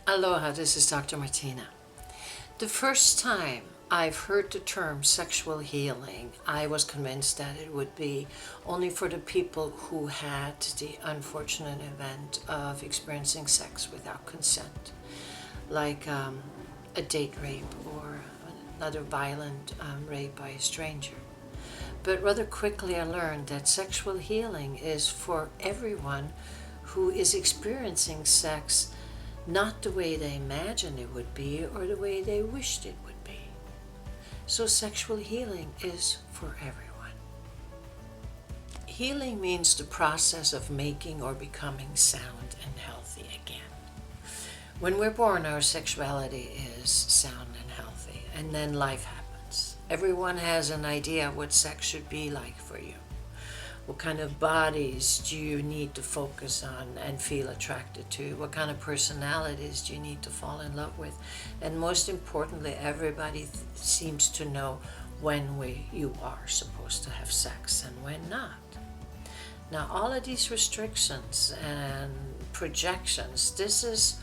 Aloha, this is Dr. Martina. The first time I've heard the term sexual healing, I was convinced that it would be only for the people who had the unfortunate event of experiencing sex without consent, like a date rape or another violent rape by a stranger. But rather quickly I learned that sexual healing is for everyone who is experiencing sex not the way they imagined it would be or the way they wished it would be. So sexual healing is for everyone. Healing means the process of making or becoming sound and healthy again. When we're born, our sexuality is sound and healthy, and then life happens. Everyone has an idea of what sex should be like for you. What kind of bodies do you need to focus on and feel attracted to? What kind of personalities do you need to fall in love with? And most importantly, everybody seems to know when you are supposed to have sex and when not. Now, all of these restrictions and projections, this is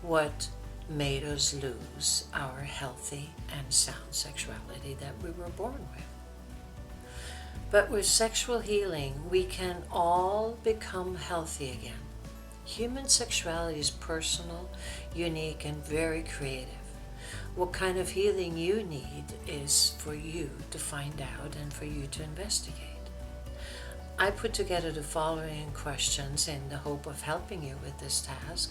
what made us lose our healthy and sound sexuality that we were born with. But with sexual healing, we can all become healthy again. Human sexuality is personal, unique, and very creative. What kind of healing you need is for you to find out and for you to investigate. I put together the following questions in the hope of helping you with this task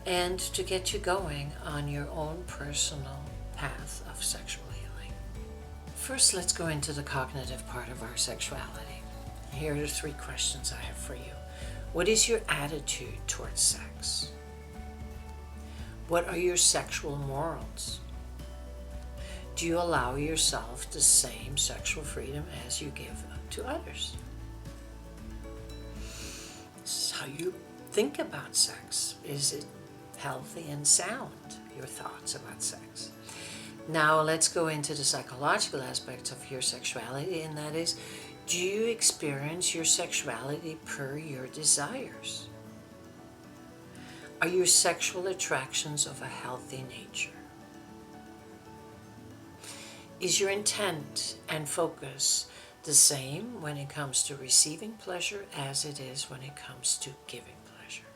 and to get you going on your own personal path of sexual healing. First, let's go into the cognitive part of our sexuality. Here are the 3 questions I have for you. What is your attitude towards sex? What are your sexual morals? Do you allow yourself the same sexual freedom as you give to others? This is how you think about sex. Is it healthy and sound, your thoughts about sex? Now let's go into the psychological aspects of your sexuality, and that is, do you experience your sexuality per your desires? Are your sexual attractions of a healthy nature? Is your intent and focus the same when it comes to receiving pleasure as it is when it comes to giving pleasure?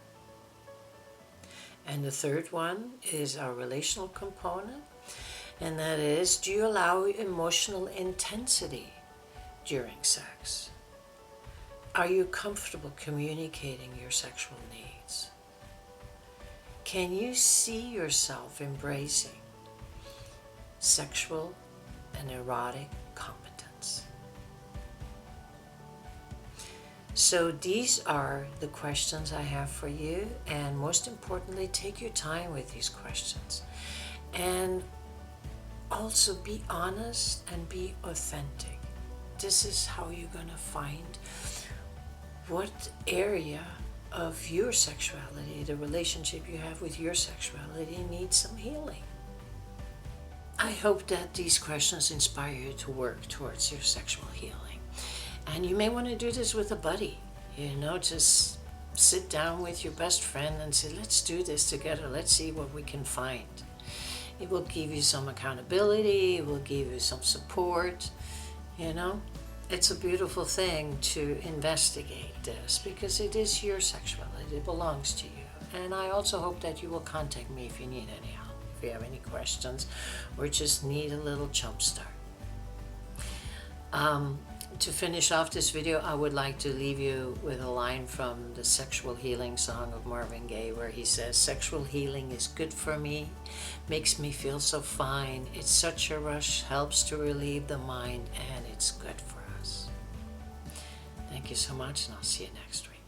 And the third one is our relational component. And that is, do you allow emotional intensity during sex? Are you comfortable communicating your sexual needs? Can you see yourself embracing sexual and erotic competence? So these are the questions I have for you, and most importantly, take your time with these questions. And also be honest and be authentic. This is how you're going to find what area of your sexuality, the relationship you have with your sexuality, needs some healing. I hope that these questions inspire you to work towards your sexual healing. And you may want to do this with a buddy. Just sit down with your best friend and say, let's do this together. Let's see what we can find. It will give you some accountability, it will give you some support, It's a beautiful thing to investigate this because it is your sexuality, it belongs to you. And I also hope that you will contact me if you need any help, if you have any questions, or just need a little jump start. To finish off this video, I would like to leave you with a line from the Sexual Healing song of Marvin Gaye, where he says, "Sexual healing is good for me, makes me feel so fine. It's such a rush, helps to relieve the mind, and it's good for us." Thank you so much, and I'll see you next week.